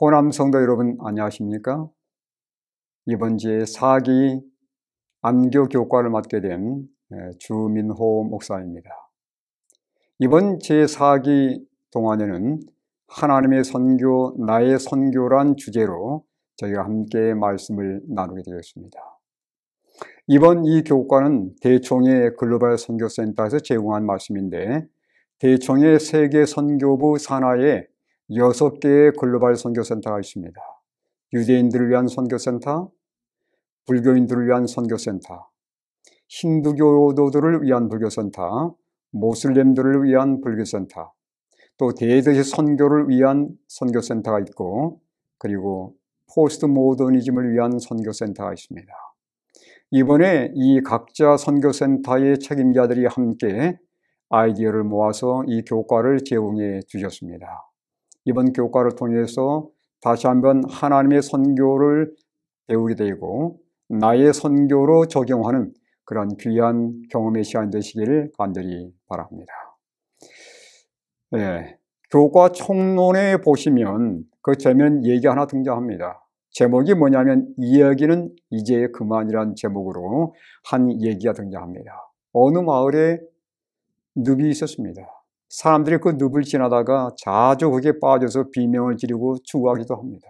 호남 성도 여러분 안녕하십니까? 이번 제4기 안교 교과를 맡게 된 주민호 목사입니다. 이번 제4기 동안에는 하나님의 선교, 나의 선교란 주제로 저희가 함께 말씀을 나누게 되었습니다. 이번 이 교과는 대총회 글로벌 선교센터에서 제공한 말씀인데, 대총회 세계 선교부 산하에 6개의 글로벌 선교센터가 있습니다. 유대인들을 위한 선교센터, 불교인들을 위한 선교센터, 힌두교도들을 위한 불교센터, 모슬렘들을 위한 불교센터, 또 대도시 선교를 위한 선교센터가 있고, 그리고 포스트 모더니즘을 위한 선교센터가 있습니다. 이번에 이 각자 선교센터의 책임자들이 함께 아이디어를 모아서 이 교과를 제공해 주셨습니다. 이번 교과를 통해서 다시 한번 하나님의 선교를 배우게 되고 나의 선교로 적용하는 그런 귀한 경험의 시간 되시기를 간절히 바랍니다. 교과 총론에 보시면 그 제면 얘기 하나 등장합니다. 제목이 뭐냐면 이야기는 이제 그만이란 제목으로 한 얘기가 등장합니다. 어느 마을에 늪이 있었습니다. 사람들이 그 늪을 지나다가 자주 거기에 빠져서 비명을 지르고 죽어가기도 합니다.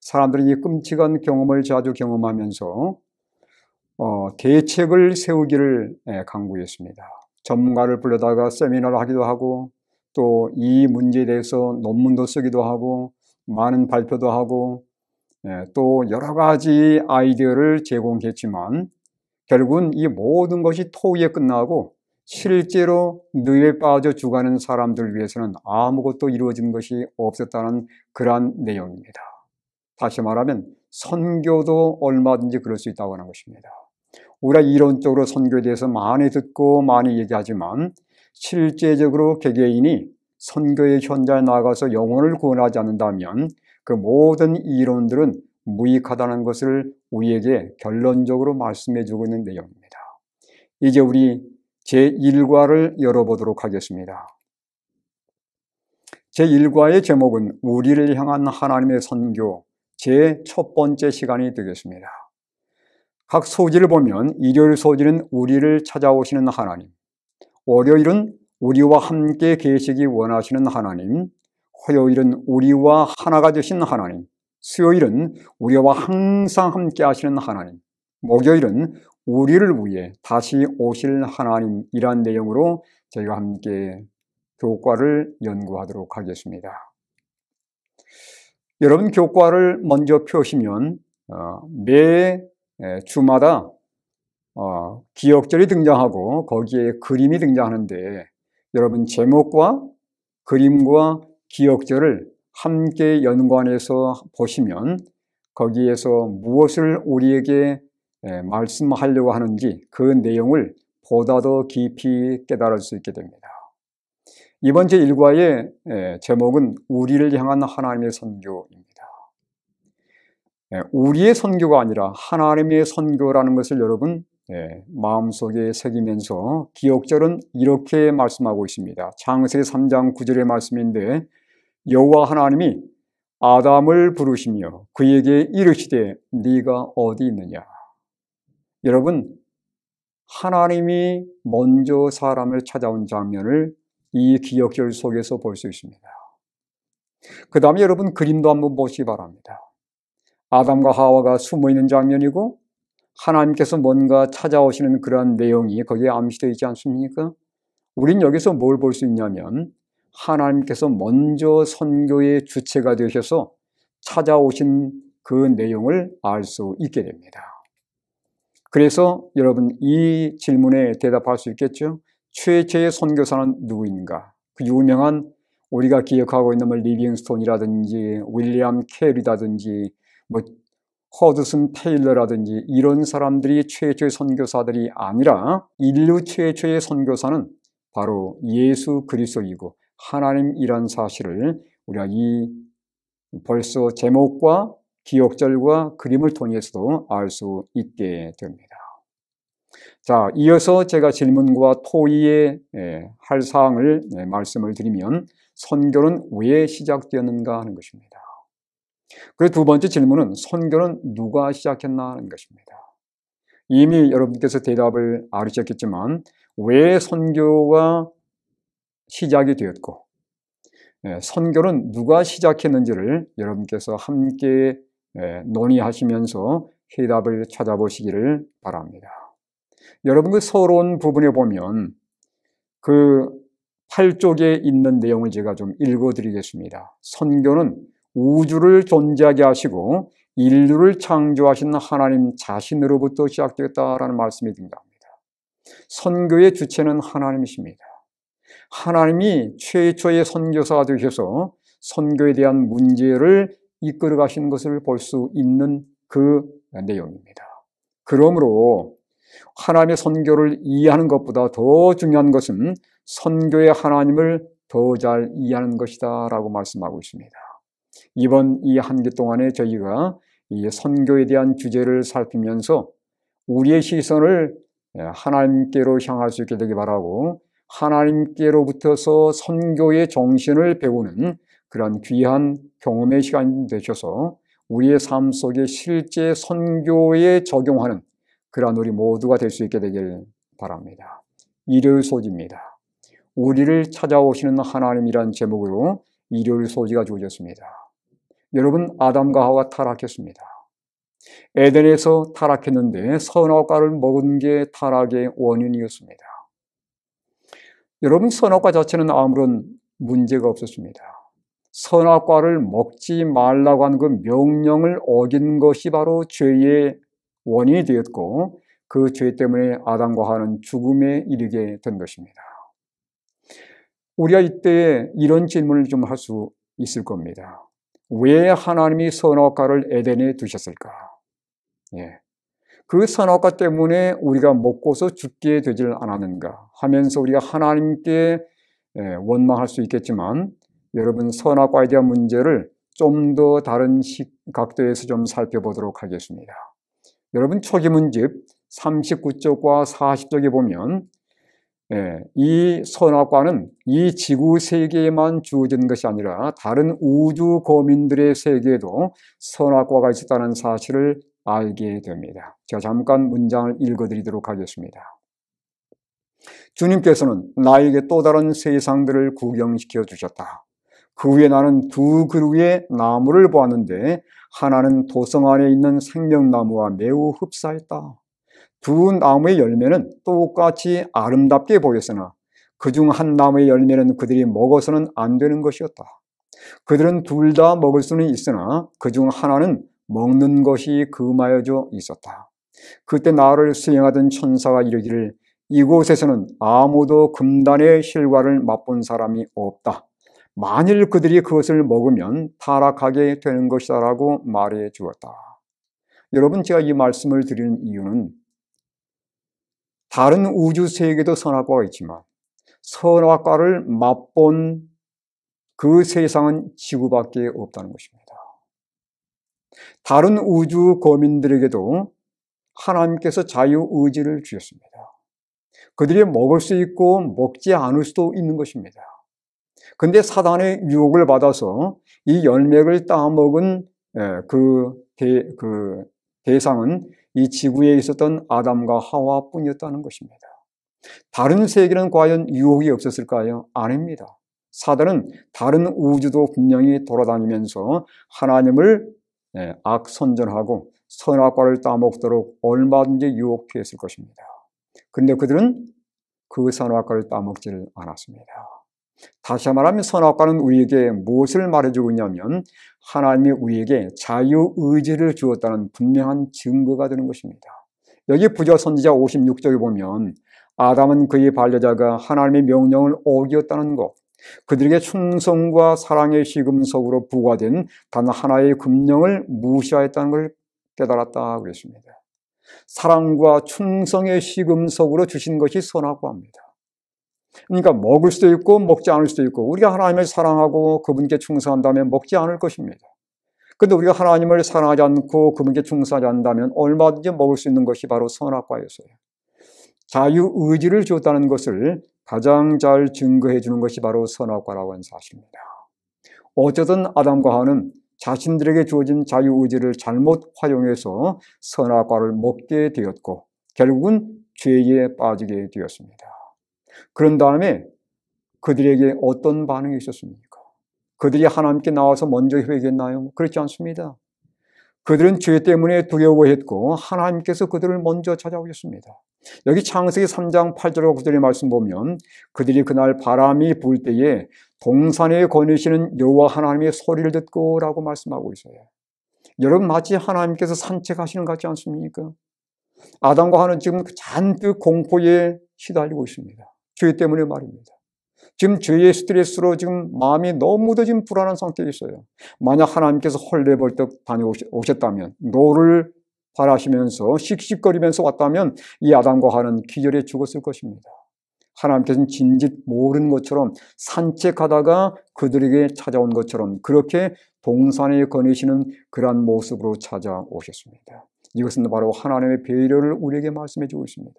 사람들은 이 끔찍한 경험을 자주 경험하면서 대책을 세우기를 강구했습니다. 전문가를 불러다가 세미나를 하기도 하고, 또 이 문제에 대해서 논문도 쓰기도 하고, 많은 발표도 하고, 또 여러 가지 아이디어를 제공했지만 결국은 이 모든 것이 토의에 끝나고 실제로 늪에 빠져 죽어가는 사람들을 위해서는 아무것도 이루어진 것이 없었다는 그러한 내용입니다. 다시 말하면 선교도 얼마든지 그럴 수 있다고 하는 것입니다. 우리가 이론적으로 선교에 대해서 많이 듣고 많이 얘기하지만 실제적으로 개개인이 선교의 현장에 나가서 영혼을 구원하지 않는다면 그 모든 이론들은 무익하다는 것을 우리에게 결론적으로 말씀해 주고 있는 내용입니다. 이제 우리 제1과를 열어보도록 하겠습니다. 제1과의 제목은 우리를 향한 하나님의 선교, 제 첫 번째 시간이 되겠습니다. 각 소지를 보면 일요일 소지는 우리를 찾아오시는 하나님, 월요일은 우리와 함께 계시기 원하시는 하나님, 화요일은 우리와 하나가 되신 하나님, 수요일은 우리와 항상 함께 하시는 하나님, 목요일은 우리를 위해 다시 오실 하나님이란 내용으로 저희가 함께 교과를 연구하도록 하겠습니다. 여러분, 교과를 먼저 펴시면 매 주마다 기억절이 등장하고 거기에 그림이 등장하는데, 여러분 제목과 그림과 기억절을 함께 연관해서 보시면 거기에서 무엇을 우리에게 말씀하려고 하는지 그 내용을 보다 더 깊이 깨달을 수 있게 됩니다. 이번 제1과의 제목은 우리를 향한 하나님의 선교입니다. 우리의 선교가 아니라 하나님의 선교라는 것을 여러분 마음속에 새기면서 기억절은 이렇게 말씀하고 있습니다. 창세기 3장 9절의 말씀인데, 여호와 하나님이 아담을 부르시며 그에게 이르시되 네가 어디 있느냐. 여러분, 하나님이 먼저 사람을 찾아온 장면을 이 기억절 속에서 볼 수 있습니다. 그 다음에 여러분 그림도 한번 보시기 바랍니다. 아담과 하와가 숨어있는 장면이고 하나님께서 뭔가 찾아오시는 그러한 내용이 거기에 암시되어 있지 않습니까? 우린 여기서 뭘 볼 수 있냐면 하나님께서 먼저 선교의 주체가 되셔서 찾아오신 그 내용을 알 수 있게 됩니다. 그래서 여러분 이 질문에 대답할 수 있겠죠? 최초의 선교사는 누구인가? 그 유명한 우리가 기억하고 있는 리빙스톤이라든지 윌리엄 캐리라든지 허드슨 테일러라든지 이런 사람들이 최초의 선교사들이 아니라 인류 최초의 선교사는 바로 예수 그리스도이고 하나님이란 사실을 우리가 이 벌써 제목과 기억절과 그림을 통해서도 알 수 있게 됩니다. 자, 이어서 제가 질문과 토의에 할 사항을 말씀을 드리면 선교는 왜 시작되었는가 하는 것입니다. 그리고 두 번째 질문은 선교는 누가 시작했나 하는 것입니다. 이미 여러분께서 대답을 알으셨겠지만 왜 선교가 시작이 되었고 선교는 누가 시작했는지를 여러분께서 함께 논의하시면서 해답을 찾아보시기를 바랍니다. 여러분 그 서론 부분에 보면 그 8쪽에 있는 내용을 제가 좀 읽어드리겠습니다. 선교는 우주를 존재하게 하시고 인류를 창조하신 하나님 자신으로부터 시작되었다라는 말씀이 등장합니다. 선교의 주체는 하나님이십니다. 하나님이 최초의 선교사가 되셔서 선교에 대한 문제를 이끌어 가시는 것을 볼 수 있는 그 내용입니다. 그러므로 하나님의 선교를 이해하는 것보다 더 중요한 것은 선교의 하나님을 더 잘 이해하는 것이다 라고 말씀하고 있습니다. 이번 이 한 주 동안에 저희가 이 선교에 대한 주제를 살피면서 우리의 시선을 하나님께로 향할 수 있게 되기 바라고 하나님께로부터서 선교의 정신을 배우는 그런 귀한 경험의 시간이 되셔서 우리의 삶 속에 실제 선교에 적용하는 그런 우리 모두가 될 수 있게 되길 바랍니다. 일요일 소지입니다. 우리를 찾아오시는 하나님이란 제목으로 일요일 소지가 주어졌습니다. 여러분, 아담과 하와가 타락했습니다. 에덴에서 타락했는데 선악과를 먹은 게 타락의 원인이었습니다. 여러분, 선악과 자체는 아무런 문제가 없었습니다. 선악과를 먹지 말라고 하는 그 명령을 어긴 것이 바로 죄의 원인이 되었고 그 죄 때문에 아담과 하와는 죽음에 이르게 된 것입니다. 우리가 이때 이런 질문을 좀 할 수 있을 겁니다. 왜 하나님이 선악과를 에덴에 두셨을까? 그 선악과 때문에 우리가 먹고서 죽게 되질 않았는가 하면서 우리가 하나님께 원망할 수 있겠지만 여러분, 선악과에 대한 문제를 좀 더 다른 각도에서 좀 살펴보도록 하겠습니다. 여러분, 초기문집 39쪽과 40쪽에 보면 이 선악과는 이 지구 세계에만 주어진 것이 아니라 다른 우주 거민들의 세계에도 선악과가 있었다는 사실을 알게 됩니다. 제가 잠깐 문장을 읽어드리도록 하겠습니다. 주님께서는 나에게 또 다른 세상들을 구경시켜 주셨다. 그 후에 나는 두 그루의 나무를 보았는데 하나는 도성 안에 있는 생명나무와 매우 흡사했다. 두 나무의 열매는 똑같이 아름답게 보였으나 그중 한 나무의 열매는 그들이 먹어서는 안 되는 것이었다. 그들은 둘 다 먹을 수는 있으나 그중 하나는 먹는 것이 금하여져 있었다. 그때 나를 수행하던 천사가 이르기를 이곳에서는 아무도 금단의 실과를 맛본 사람이 없다. 만일 그들이 그것을 먹으면 타락하게 되는 것이다 라고 말해 주었다. 여러분, 제가 이 말씀을 드리는 이유는 다른 우주 세계도 선악과가 있지만 선악과를 맛본 그 세상은 지구밖에 없다는 것입니다. 다른 우주 거민들에게도 하나님께서 자유의지를 주셨습니다. 그들이 먹을 수 있고 먹지 않을 수도 있는 것입니다. 그런데 사단의 유혹을 받아서 이 열매를 따먹은 그 대상은 이 지구에 있었던 아담과 하와뿐이었다는 것입니다. 다른 세계는 과연 유혹이 없었을까요? 아닙니다. 사단은 다른 우주도 분명히 돌아다니면서 하나님을 악선전하고 선악과를 따먹도록 얼마든지 유혹했을 것입니다. 그런데 그들은 그 선악과를 따먹지를 않았습니다. 다시 말하면 선악과는 우리에게 무엇을 말해주고 있냐면 하나님이 우리에게 자유의지를 주었다는 분명한 증거가 되는 것입니다. 여기 부조선지자 56쪽에 보면 아담은 그의 반려자가 하나님의 명령을 어겼다는 것, 그들에게 충성과 사랑의 시금석으로 부과된 단 하나의 금령을 무시하였다는 걸 깨달았다 그랬습니다. 사랑과 충성의 시금석으로 주신 것이 선악과입니다. 그러니까 먹을 수도 있고 먹지 않을 수도 있고 우리가 하나님을 사랑하고 그분께 충성한다면 먹지 않을 것입니다. 그런데 우리가 하나님을 사랑하지 않고 그분께 충성하지 않는다면 얼마든지 먹을 수 있는 것이 바로 선악과였어요. 자유의지를 주었다는 것을 가장 잘 증거해 주는 것이 바로 선악과라고 하는 사실입니다. 어쨌든 아담과 하와는 자신들에게 주어진 자유의지를 잘못 활용해서 선악과를 먹게 되었고 결국은 죄에 빠지게 되었습니다. 그런 다음에 그들에게 어떤 반응이 있었습니까? 그들이 하나님께 나와서 먼저 회개했나요? 그렇지 않습니다. 그들은 죄 때문에 두려워했고 하나님께서 그들을 먼저 찾아오셨습니다. 여기 창세기 3장 8절과 9절의 말씀 보면 그들이 그날 바람이 불 때에 동산에 거니시는 여호와 하나님의 소리를 듣고 라고 말씀하고 있어요. 여러분 마치 하나님께서 산책하시는 것 같지 않습니까? 아담과 하와는 지금 잔뜩 공포에 시달리고 있습니다. 죄 때문에 말입니다. 지금 죄의 스트레스로 지금 마음이 너무도 지금 불안한 상태에 있어요. 만약 하나님께서 헐레벌떡 다녀오셨다면, 노를 바라시면서 씩씩거리면서 왔다면 이 아담과 하와는 기절해 죽었을 것입니다. 하나님께서는 진짓 모르는 것처럼 산책하다가 그들에게 찾아온 것처럼 그렇게 동산에 거니시는 그러한 모습으로 찾아오셨습니다. 이것은 바로 하나님의 배려를 우리에게 말씀해 주고 있습니다.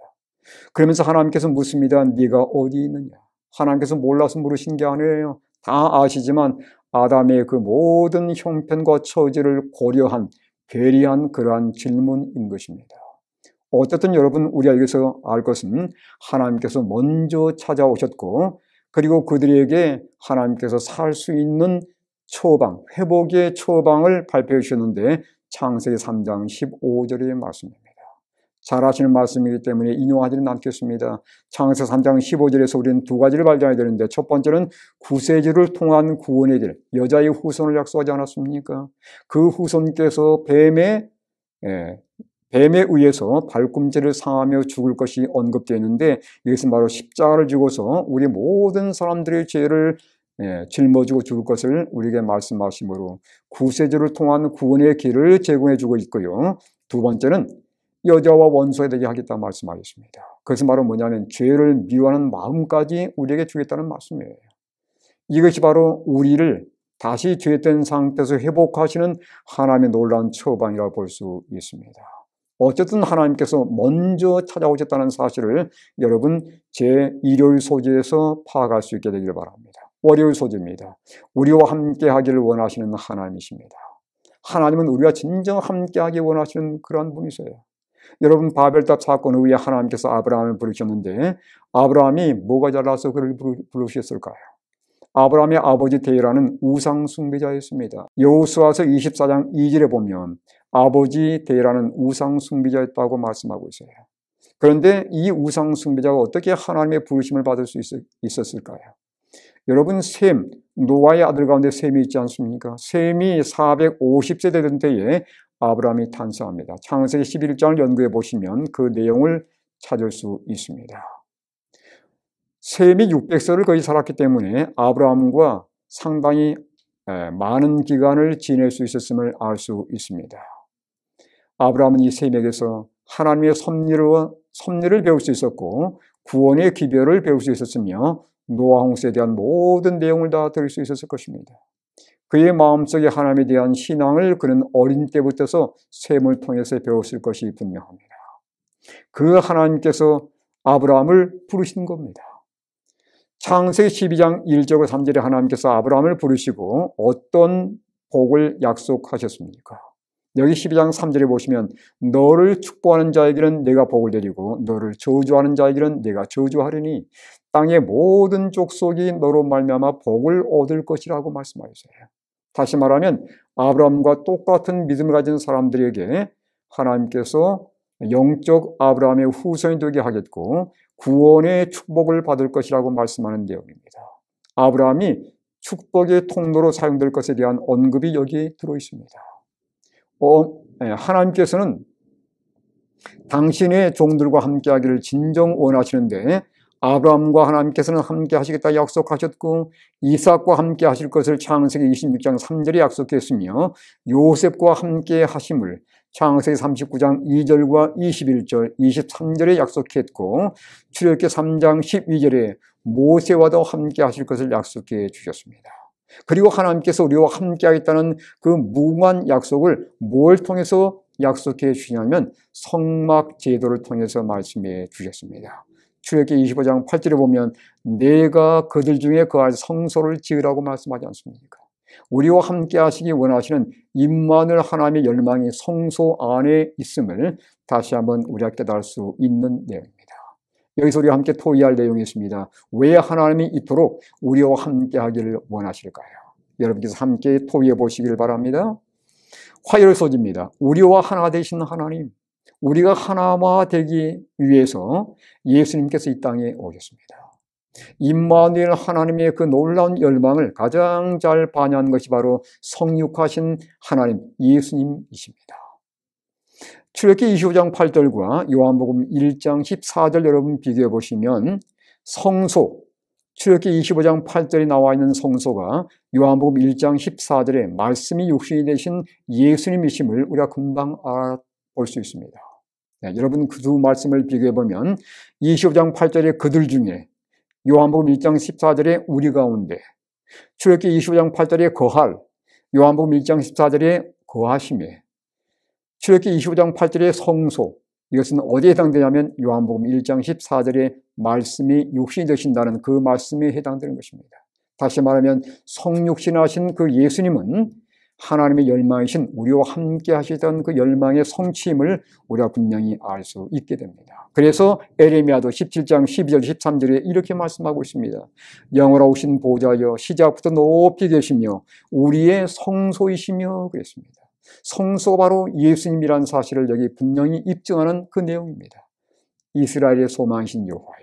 그러면서 하나님께서 묻습니다. 네가 어디 있느냐? 하나님께서 몰라서 물으신 게 아니에요. 다 아시지만 아담의 그 모든 형편과 처지를 고려한 배려한 그러한 질문인 것입니다. 어쨌든 여러분 우리가 여기서 알 것은 하나님께서 먼저 찾아오셨고 그리고 그들에게 하나님께서 살 수 있는 처방, 회복의 처방을 발표해 주셨는데 창세기 3장 15절의 말씀입니다. 잘 아시는 말씀이기 때문에 인용하지는 않겠습니다. 창세기 3장 15절에서 우리는 두 가지를 발견해야 되는데 첫 번째는 구세주를 통한 구원의 길, 여자의 후손을 약속하지 않았습니까? 그 후손께서 뱀에 의해서 발꿈치를 상하며 죽을 것이 언급되어 있는데 이것은 바로 십자가를 지고서 우리 모든 사람들의 죄를 짊어지고 죽을 것을 우리에게 말씀하심으로 구세주를 통한 구원의 길을 제공해 주고 있고요. 두 번째는 여자와 원수가 되게 하겠다 말씀하셨습니다. 그것은 바로 뭐냐면 죄를 미워하는 마음까지 우리에게 주겠다는 말씀이에요. 이것이 바로 우리를 다시 죄된 상태에서 회복하시는 하나님의 놀라운 처방이라고 볼 수 있습니다. 어쨌든 하나님께서 먼저 찾아오셨다는 사실을 여러분 제1요일 소재에서 파악할 수 있게 되기를 바랍니다. 월요일 소재입니다. 우리와 함께 하기를 원하시는 하나님이십니다. 하나님은 우리와 진정 함께 하기 원하시는 그러한 분이세요. 여러분 바벨탑 사건 후에 하나님께서 아브라함을 부르셨는데 아브라함이 뭐가 잘나서 그를 부르셨을까요? 아브라함의 아버지 데라는 우상 숭배자였습니다. 여호수아서 24장 2절에 보면 아버지 데라는 우상 숭배자였다고 말씀하고 있어요. 그런데 이 우상 숭배자가 어떻게 하나님의 부르심을 받을 수 있었을까요? 여러분 셈, 노아의 아들 가운데 셈이 있지 않습니까? 셈이 450세 되던 때에 아브라함이 탄생합니다. 창세기 11장을 연구해 보시면 그 내용을 찾을 수 있습니다. 셈이 600세를 거의 살았기 때문에 아브라함과 상당히 많은 기간을 지낼 수 있었음을 알 수 있습니다. 아브라함은 이 셈에게서 하나님의 섭리를 배울 수 있었고 구원의 기별을 배울 수 있었으며 노아 홍수에 대한 모든 내용을 다 들을 수 있었을 것입니다. 그의 마음속에 하나님에 대한 신앙을 그는 어린 때부터서 셈을 통해서 배웠을 것이 분명합니다. 그 하나님께서 아브라함을 부르신 겁니다. 창세기 12장 1절과 3절에 하나님께서 아브라함을 부르시고 어떤 복을 약속하셨습니까? 여기 12장 3절에 보시면 너를 축복하는 자에게는 내가 복을 내리고 너를 저주하는 자에게는 내가 저주하리니 땅의 모든 족속이 너로 말미암아 복을 얻을 것이라고 말씀하셨어요. 다시 말하면 아브라함과 똑같은 믿음을 가진 사람들에게 하나님께서 영적 아브라함의 후손이 되게 하겠고 구원의 축복을 받을 것이라고 말씀하는 내용입니다. 아브라함이 축복의 통로로 사용될 것에 대한 언급이 여기에 들어있습니다. 하나님께서는 당신의 종들과 함께하기를 진정 원하시는데 아브라함과 하나님께서는 함께 하시겠다 약속하셨고 이삭과 함께 하실 것을 창세기 26장 3절에 약속했으며 요셉과 함께 하심을 창세기 39장 2절과 21절, 23절에 약속했고 출애굽기 3장 12절에 모세와도 함께 하실 것을 약속해 주셨습니다. 그리고 하나님께서 우리와 함께 하겠다는 그 무궁한 약속을 뭘 통해서 약속해 주시냐면 성막 제도를 통해서 말씀해 주셨습니다. 출애굽기 25장 8절에 보면 내가 그들 중에 거할 성소를 지으라고 말씀하지 않습니까? 우리와 함께 하시기 원하시는 임마누엘 하나님의 열망이 성소 안에 있음을 다시 한번 우리가 깨달을 수 있는 내용입니다. 여기서 우리가 함께 토의할 내용이 있습니다. 왜 하나님이 이토록 우리와 함께 하기를 원하실까요? 여러분께서 함께 토의해 보시길 바랍니다. 화열소지입니다. 우리와 하나 되신 하나님, 우리가 하나화 되기 위해서 예수님께서 이 땅에 오셨습니다. 임마누엘 하나님의 그 놀라운 열망을 가장 잘 반영한 것이 바로 성육하신 하나님 예수님이십니다. 출애굽기 25장 8절과 요한복음 1장 14절 여러분 비교해 보시면 성소, 출애굽기 25장 8절에 나와 있는 성소가 요한복음 1장 14절에 말씀이 육신이 되신 예수님이심을 우리가 금방 알아볼 수 있습니다. 네, 여러분 그 두 말씀을 비교해 보면 25장 8절에 그들 중에, 요한복음 1장 14절에 우리 가운데, 출애굽기 25장 8절에 거할, 요한복음 1장 14절에 거하심에, 출애굽기 25장 8절의 성소, 이것은 어디에 해당되냐면 요한복음 1장 14절에 말씀이 육신이 되신다는 그 말씀에 해당되는 것입니다. 다시 말하면 성육신하신 그 예수님은 하나님의 열망이신 우리와 함께 하시던 그 열망의 성취임을 우리가 분명히 알 수 있게 됩니다. 그래서 에레미야도 17장 12절 13절에 이렇게 말씀하고 있습니다. 영원하신 보좌여 시작부터 높이 계시며 우리의 성소이시며 그랬습니다. 성소가 바로 예수님이라는 사실을 여기 분명히 입증하는 그 내용입니다. 이스라엘의 소망이신 여호와여.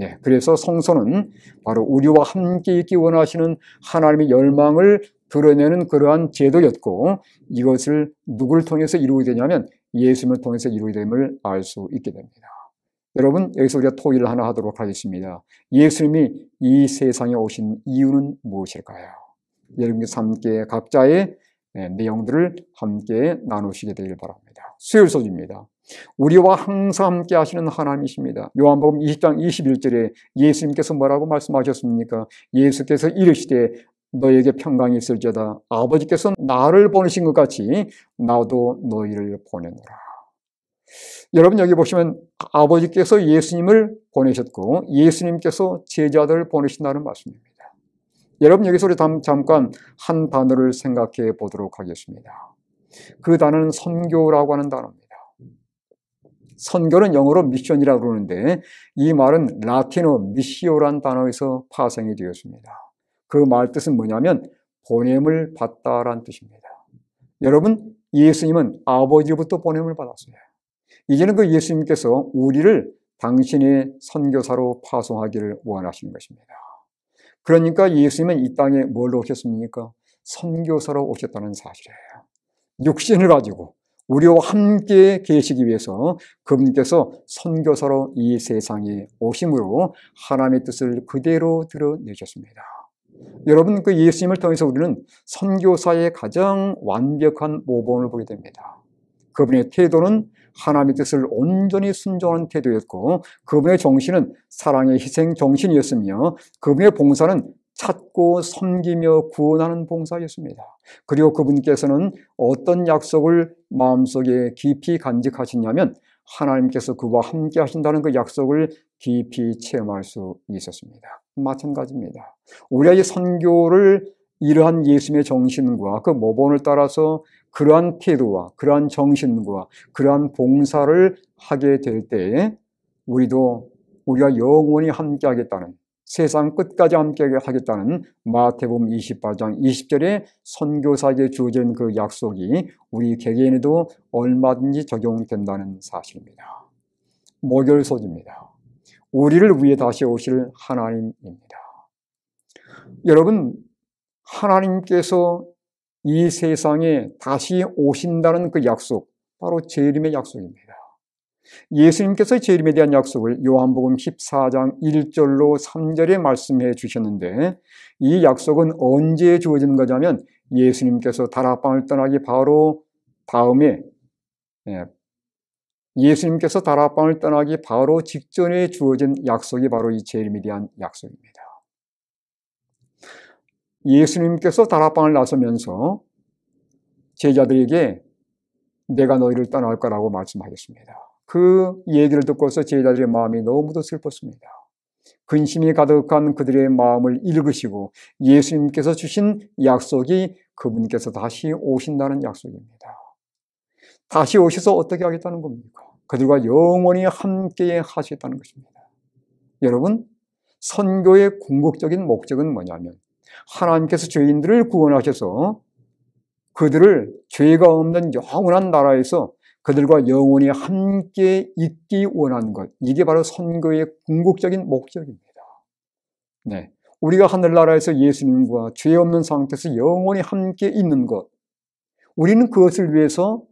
예, 그래서 성소는 바로 우리와 함께 있기 원하시는 하나님의 열망을 드러내는 그러한 제도였고, 이것을 누구를 통해서 이루게 되냐면 예수님을 통해서 이루게 됨을 알 수 있게 됩니다. 여러분, 여기서 우리가 토의를 하나 하도록 하겠습니다. 예수님이 이 세상에 오신 이유는 무엇일까요? 여러분께서 함께 각자의 내용들을 함께 나누시게 되길 바랍니다. 수요일소지입니다. 우리와 항상 함께 하시는 하나님이십니다. 요한복음 20장 21절에 예수님께서 뭐라고 말씀하셨습니까? 예수께서 이르시되 너에게 평강이 있을지어다. 아버지께서 나를 보내신 것 같이 나도 너희를 보내노라. 여러분 여기 보시면 아버지께서 예수님을 보내셨고 예수님께서 제자들을 보내신다는 말씀입니다. 여러분 여기서 우리 잠깐 한 단어를 생각해 보도록 하겠습니다. 그 단어는 선교라고 하는 단어입니다. 선교는 영어로 미션이라고 그러는데 이 말은 라틴어 미시오라는 단어에서 파생이 되었습니다. 그 말 뜻은 뭐냐면 보냄을 받다라는 뜻입니다. 여러분 예수님은 아버지로부터 보냄을 받았어요. 이제는 그 예수님께서 우리를 당신의 선교사로 파송하기를 원하시는 것입니다. 그러니까 예수님은 이 땅에 뭘로 오셨습니까? 선교사로 오셨다는 사실이에요. 육신을 가지고 우리와 함께 계시기 위해서 그분께서 선교사로 이 세상에 오심으로 하나님의 뜻을 그대로 드러내셨습니다. 여러분 그 예수님을 통해서 우리는 선교사의 가장 완벽한 모범을 보게 됩니다. 그분의 태도는 하나님의 뜻을 온전히 순종하는 태도였고 그분의 정신은 사랑의 희생 정신이었으며 그분의 봉사는 찾고 섬기며 구원하는 봉사였습니다. 그리고 그분께서는 어떤 약속을 마음속에 깊이 간직하시냐면 하나님께서 그와 함께 하신다는 그 약속을 깊이 체험할 수 있었습니다. 마찬가지입니다. 우리가 이 선교를 이러한 예수님의 정신과 그 모범을 따라서 그러한 태도와 그러한 정신과 그러한 봉사를 하게 될 때에 우리가 영원히 함께 하겠다는 세상 끝까지 함께 하겠다는 마태복음 28장 20절에 선교사에게 주어진 그 약속이 우리 개개인에도 얼마든지 적용된다는 사실입니다. 목요일소지입니다. 우리를 위해 다시 오실 하나님입니다. 여러분 하나님께서 이 세상에 다시 오신다는 그 약속, 바로 재림의 약속입니다. 예수님께서 재림에 대한 약속을 요한복음 14장 1절로 3절에 말씀해 주셨는데 이 약속은 언제 주어지는 거냐면 예수님께서 다락방을 떠나기 바로 다음에 예수님께서 다락방을 떠나기 바로 직전에 주어진 약속이 바로 이 재림에 대한 약속입니다. 예수님께서 다락방을 나서면서 제자들에게 내가 너희를 떠날 거라고 말씀하셨습니다. 그 얘기를 듣고서 제자들의 마음이 너무도 슬펐습니다. 근심이 가득한 그들의 마음을 읽으시고 예수님께서 주신 약속이 그분께서 다시 오신다는 약속입니다. 다시 오셔서 어떻게 하겠다는 겁니까? 그들과 영원히 함께 하시겠다는 것입니다. 여러분, 선교의 궁극적인 목적은 뭐냐면 하나님께서 죄인들을 구원하셔서 그들을 죄가 없는 영원한 나라에서 그들과 영원히 함께 있기 원하는 것, 이게 바로 선교의 궁극적인 목적입니다. 네, 우리가 하늘나라에서 예수님과 죄 없는 상태에서 영원히 함께 있는 것, 우리는 그것을 위해서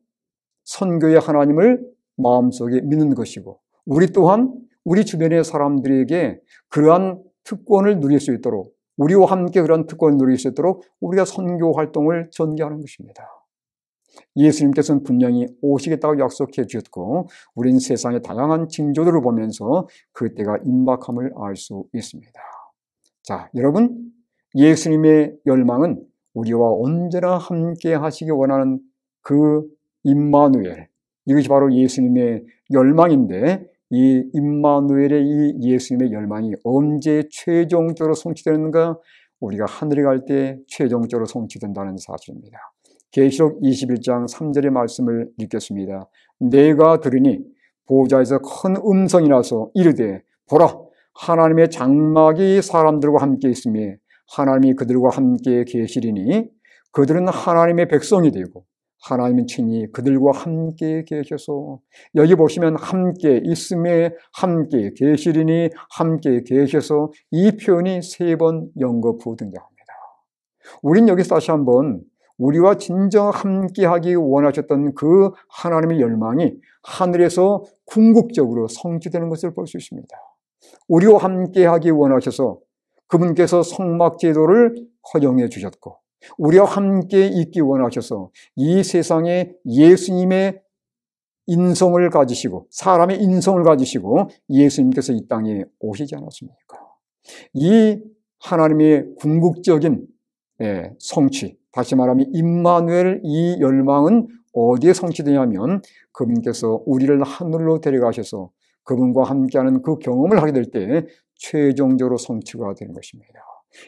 선교의 하나님을 마음속에 믿는 것이고, 우리 또한 우리 주변의 사람들에게 그러한 특권을 누릴 수 있도록, 우리와 함께 그런 특권을 누릴 수 있도록 우리가 선교 활동을 전개하는 것입니다. 예수님께서는 분명히 오시겠다고 약속해 주셨고, 우리는 세상의 다양한 징조들을 보면서 그 때가 임박함을 알 수 있습니다. 자, 여러분, 예수님의 열망은 우리와 언제나 함께 하시기 원하는 그 임마누엘, 이것이 바로 예수님의 열망인데, 이 임마누엘의 이 예수님의 열망이 언제 최종적으로 성취되는가? 우리가 하늘에 갈 때 최종적으로 성취된다는 사실입니다. 계시록 21장 3절의 말씀을 읽겠습니다. 내가 들으니 보좌에서 큰 음성이 나서 이르되 보라, 하나님의 장막이 사람들과 함께 있으며 하나님이 그들과 함께 계시리니 그들은 하나님의 백성이 되고 하나님은 친히 그들과 함께 계셔서, 여기 보시면 함께 있음에 함께 계시리니 함께 계셔서, 이 표현이 3번 연거푸 등장합니다. 우린 여기서 다시 한번 우리와 진정 함께하기 원하셨던 그 하나님의 열망이 하늘에서 궁극적으로 성취되는 것을 볼 수 있습니다. 우리와 함께하기 원하셔서 그분께서 성막제도를 허용해 주셨고, 우리와 함께 있기 원하셔서 이 세상에 예수님의 인성을 가지시고, 사람의 인성을 가지시고 예수님께서 이 땅에 오시지 않았습니까? 이 하나님의 궁극적인 성취, 다시 말하면 임마누엘, 이 열망은 어디에 성취되냐면 그분께서 우리를 하늘로 데려가셔서 그분과 함께하는 그 경험을 하게 될 때 최종적으로 성취가 되는 것입니다.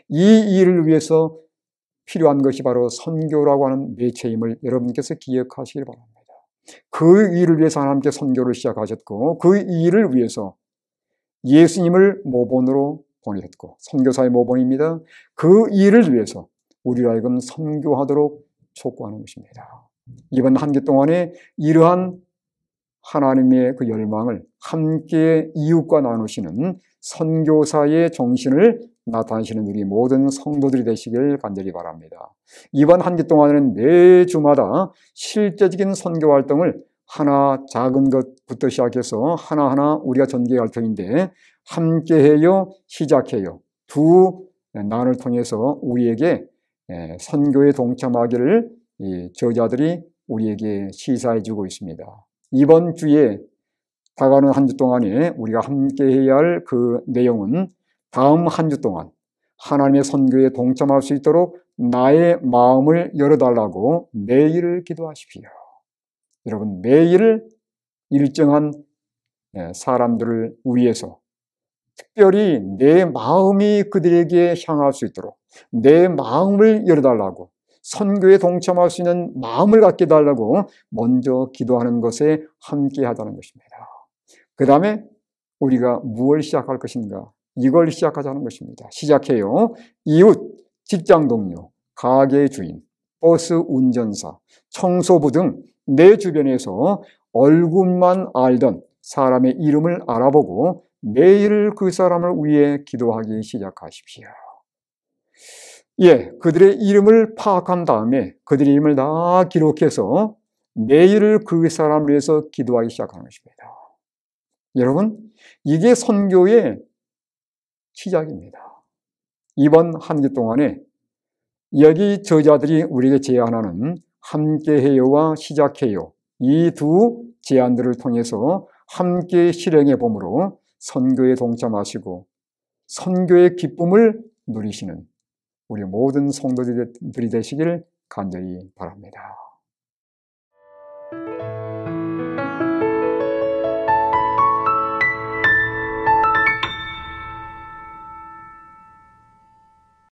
이 일을 위해서 필요한 것이 바로 선교라고 하는 매체임을 여러분께서 기억하시기 바랍니다. 그 일을 위해서 하나님께 선교를 시작하셨고, 그 일을 위해서 예수님을 모본으로 보내셨고, 선교사의 모본입니다. 그 일을 위해서 우리로 하여금 선교하도록 촉구하는 것입니다. 이번 한 주 동안에 이러한 하나님의 그 열망을 함께 이웃과 나누시는 선교사의 정신을 나타내시는 우리 모든 성도들이 되시길 간절히 바랍니다. 이번 한 주 동안에는 매주마다 실제적인 선교 활동을 하나 작은 것부터 시작해서 하나하나 우리가 전개할 터인데, 함께해요, 시작해요, 두 난을 통해서 우리에게 선교에 동참하기를 이 저자들이 우리에게 시사해주고 있습니다. 이번 주에 다가오는 한 주 동안에 우리가 함께 해야 할 그 내용은, 다음 한 주 동안 하나님의 선교에 동참할 수 있도록 나의 마음을 열어달라고 매일 기도하십시오. 여러분, 매일 일정한 사람들을 위해서 특별히 내 마음이 그들에게 향할 수 있도록 내 마음을 열어달라고, 선교에 동참할 수 있는 마음을 갖게 해달라고 먼저 기도하는 것에 함께 하자는 것입니다. 그 다음에 우리가 무엇을 시작할 것인가? 이걸 시작하자는 것입니다. 시작해요. 이웃, 직장 동료, 가게 주인, 버스 운전사, 청소부 등 내 주변에서 얼굴만 알던 사람의 이름을 알아보고 매일 그 사람을 위해 기도하기 시작하십시오. 그들의 이름을 파악한 다음에 그들의 이름을 다 기록해서 매일 그 사람을 위해서 기도하기 시작하는 것입니다. 여러분, 이게 선교의 시작입니다. 이번 한 주 동안에 여기 저자들이 우리에게 제안하는 함께해요와 시작해요, 이 두 제안들을 통해서 함께 실행해 봄으로 선교에 동참하시고 선교의 기쁨을 누리시는 우리 모든 성도들이 되시길 간절히 바랍니다.